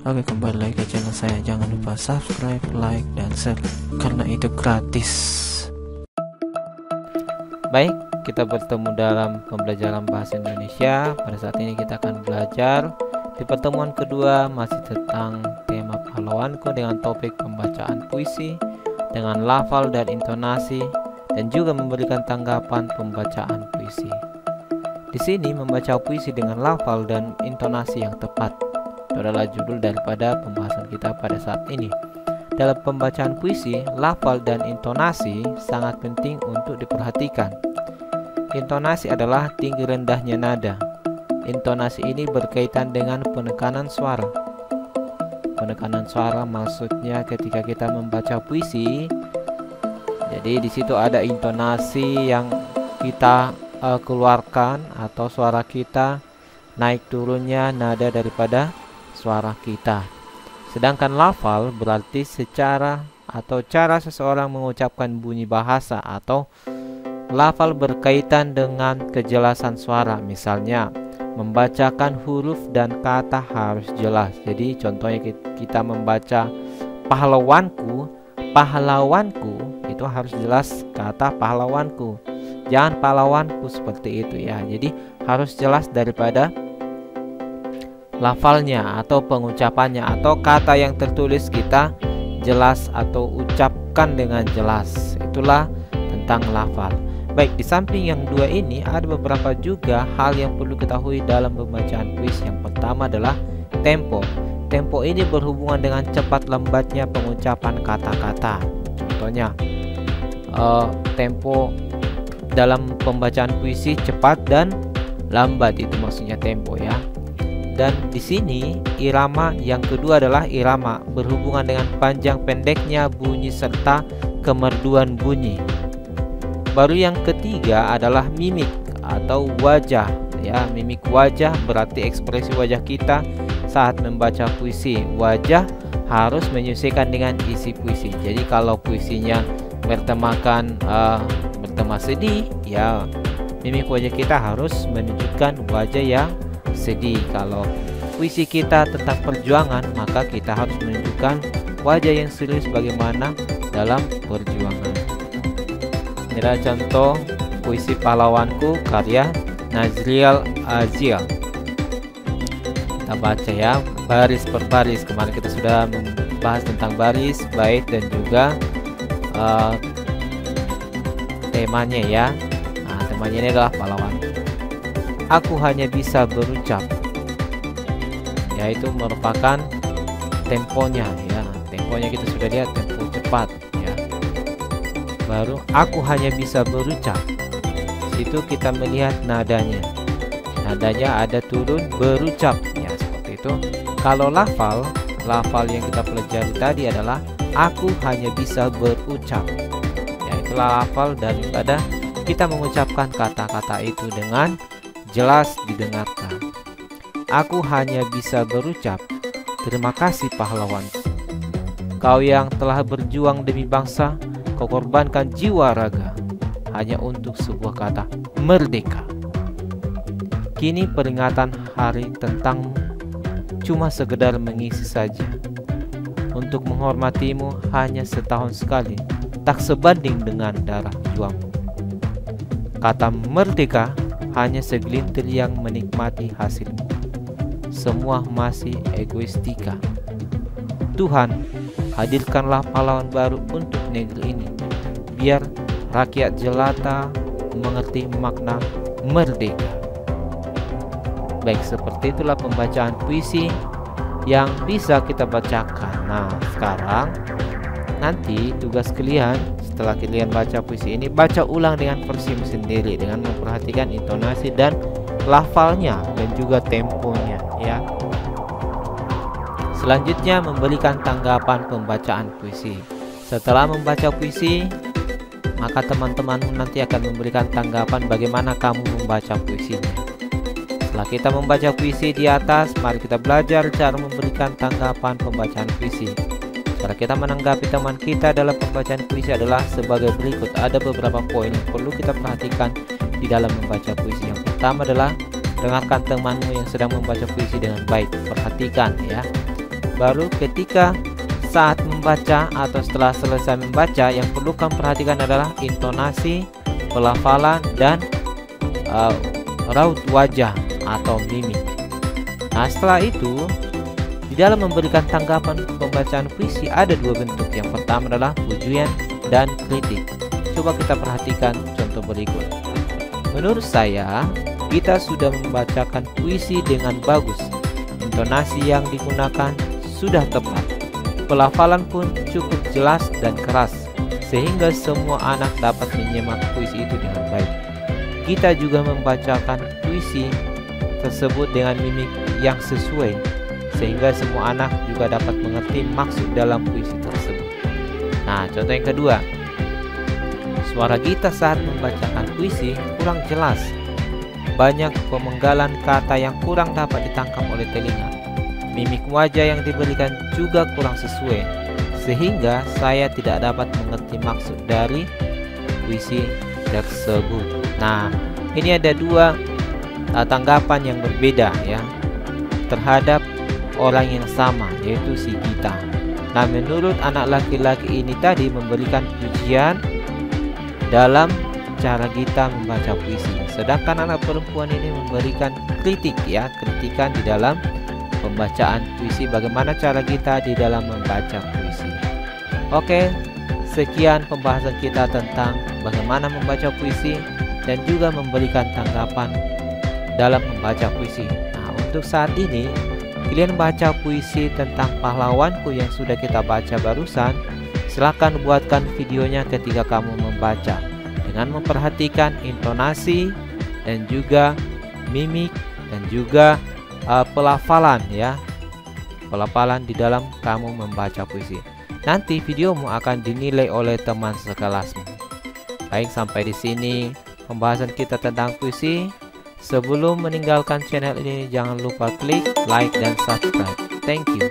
Oke, kembali lagi ke channel saya. Jangan lupa subscribe, like, dan share karena itu gratis. Baik, kita bertemu dalam pembelajaran bahasa Indonesia. Pada saat ini kita akan belajar di pertemuan kedua masih tentang tema pahlawanku dengan topik pembacaan puisi dengan lafal dan intonasi, dan juga memberikan tanggapan pembacaan puisi. Di sini membaca puisi dengan lafal dan intonasi yang tepat. Itu adalah judul daripada pembahasan kita pada saat ini. Dalam pembacaan puisi, lafal dan intonasi sangat penting untuk diperhatikan. Intonasi adalah tinggi rendahnya nada. Intonasi ini berkaitan dengan penekanan suara. Penekanan suara maksudnya ketika kita membaca puisi, jadi di situ ada intonasi yang kita keluarkan atau suara kita naik turunnya nada daripada suara kita. Sedangkan lafal berarti secara atau cara seseorang mengucapkan bunyi bahasa, atau lafal berkaitan dengan kejelasan suara. Misalnya membacakan huruf dan kata harus jelas. Jadi contohnya kita membaca pahlawanku, pahlawanku itu harus jelas kata pahlawanku. Jangan pahlawanku seperti itu ya. Jadi harus jelas daripada lafalnya atau pengucapannya, atau kata yang tertulis kita jelas atau ucapkan dengan jelas. Itulah tentang lafal. Baik, di samping yang dua ini ada beberapa juga hal yang perlu ketahui dalam pembacaan puisi. Yang pertama adalah tempo. Tempo ini berhubungan dengan cepat lambatnya pengucapan kata-kata. Contohnya tempo dalam pembacaan puisi cepat dan lambat, itu maksudnya tempo ya. Dan di sini irama yang kedua adalah irama, berhubungan dengan panjang pendeknya bunyi serta kemerduan bunyi. Baru yang ketiga adalah mimik atau wajah ya. Mimik wajah berarti ekspresi wajah kita saat membaca puisi. Wajah harus menyesuaikan dengan isi puisi. Jadi kalau puisinya bertemakan bertema sedih ya, mimik wajah kita harus menunjukkan wajah yang sedih. Kalau puisi kita tentang perjuangan, maka kita harus menunjukkan wajah yang serius bagaimana dalam perjuangan. Inilah contoh puisi pahlawanku karya Nazriel Azil. Kita baca ya, baris per baris. Kemarin kita sudah membahas tentang baris, bait, dan juga temanya ya. Nah, temanya ini adalah pahlawanku. Aku hanya bisa berucap, yaitu merupakan temponya ya. Temponya kita sudah lihat, tempo cepat ya. Baru aku hanya bisa berucap, situ kita melihat nadanya. Nadanya ada turun berucap ya, seperti itu. Kalau lafal yang kita pelajari tadi adalah aku hanya bisa berucap ya. Itulah lafal daripada kita mengucapkan kata-kata itu dengan jelas didengarkan. Aku hanya bisa berucap, terima kasih pahlawan. Kau yang telah berjuang demi bangsa, kau korbankan jiwa raga hanya untuk sebuah kata merdeka. Kini peringatan hari tentangmu cuma sekedar mengisi saja. Untuk menghormatimu hanya setahun sekali, tak sebanding dengan darah juangmu. Kata merdeka hanya segelintir yang menikmati hasilmu. Semua masih egoistika. Tuhan, hadirkanlah pahlawan baru untuk negeri ini, biar rakyat jelata mengerti makna merdeka. Baik, seperti itulah pembacaan puisi yang bisa kita bacakan. Nah, sekarang nanti tugas kalian setelah kalian baca puisi ini, baca ulang dengan versimu sendiri dengan memperhatikan intonasi dan lafalnya dan juga temponya ya. Selanjutnya memberikan tanggapan pembacaan puisi. Setelah membaca puisi, maka teman-teman nanti akan memberikan tanggapan bagaimana kamu membaca puisinya. Setelah kita membaca puisi di atas, mari kita belajar cara memberikan tanggapan pembacaan puisi. Cara kita menanggapi teman kita dalam pembacaan puisi adalah sebagai berikut. Ada beberapa poin yang perlu kita perhatikan di dalam membaca puisi. Yang pertama adalah dengarkan temanmu yang sedang membaca puisi dengan baik. Perhatikan ya. baru ketika saat membaca atau setelah selesai membaca, yang perlu kamu perhatikan adalah intonasi, pelafalan, dan raut wajah atau mimik. Nah, setelah itu di dalam memberikan tanggapan pembacaan puisi ada dua bentuk. Yang pertama adalah pujian dan kritik. Coba kita perhatikan contoh berikut. Menurut saya, kita sudah membacakan puisi dengan bagus. Intonasi yang digunakan sudah tepat. Pelafalan pun cukup jelas dan keras, sehingga semua anak dapat menyimak puisi itu dengan baik. Kita juga membacakan puisi tersebut dengan mimik yang sesuai, sehingga semua anak juga dapat mengerti maksud dalam puisi tersebut. Nah, contoh yang kedua. Suara kita saat membacakan puisi kurang jelas. Banyak pemenggalan kata yang kurang dapat ditangkap oleh telinga. Mimik wajah yang diberikan juga kurang sesuai, sehingga saya tidak dapat mengerti maksud dari puisi tersebut. Nah, ini ada dua tanggapan yang berbeda ya terhadap orang yang sama, yaitu si Gita. Nah, menurut anak laki-laki ini tadi memberikan pujian dalam cara Gita membaca puisi, sedangkan anak perempuan ini memberikan kritik ya, kritikan di dalam pembacaan puisi, bagaimana cara kita di dalam membaca puisi. Oke, sekian pembahasan kita tentang bagaimana membaca puisi dan juga memberikan tanggapan dalam membaca puisi. Nah, untuk saat ini kalian baca puisi tentang pahlawanku yang sudah kita baca barusan. Silakan buatkan videonya ketika kamu membaca dengan memperhatikan intonasi dan juga mimik dan juga pelafalan ya, pelafalan di dalam kamu membaca puisi. Nanti videomu akan dinilai oleh teman sekelasmu. Baik, sampai di sini pembahasan kita tentang puisi. Sebelum meninggalkan channel ini, jangan lupa klik like dan subscribe. Thank you.